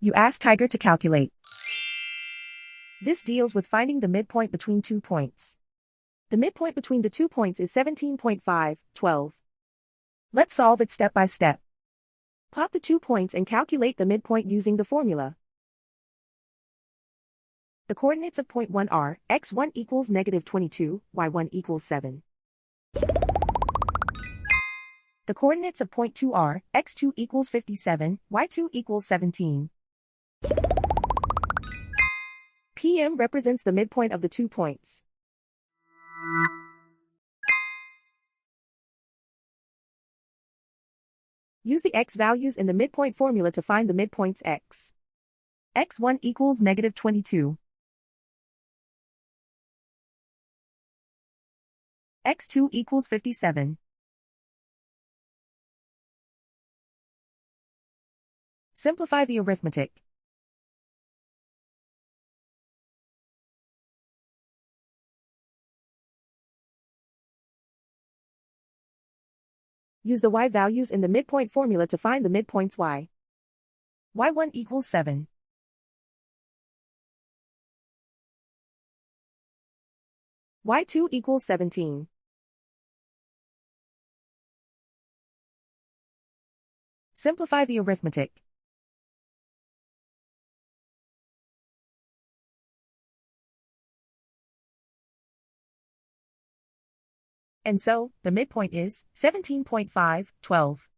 You ask Tiger to calculate. This deals with finding the midpoint between 2 points. The midpoint between the 2 points is 17.5, 12. Let's solve it step by step. Plot the 2 points and calculate the midpoint using the formula. The coordinates of point 1 are, x1 equals -22, y1 equals 7. The coordinates of point 2 are, x2 equals 57, y2 equals 17. PM represents the midpoint of the 2 points. Use the x values in the midpoint formula to find the midpoints x. x1 equals -22. x2 equals 57. Simplify the arithmetic. Use the y values in the midpoint formula to find the midpoints y. y1 equals 7. y2 equals 17. Simplify the arithmetic. And so, the midpoint is 17.5, 12.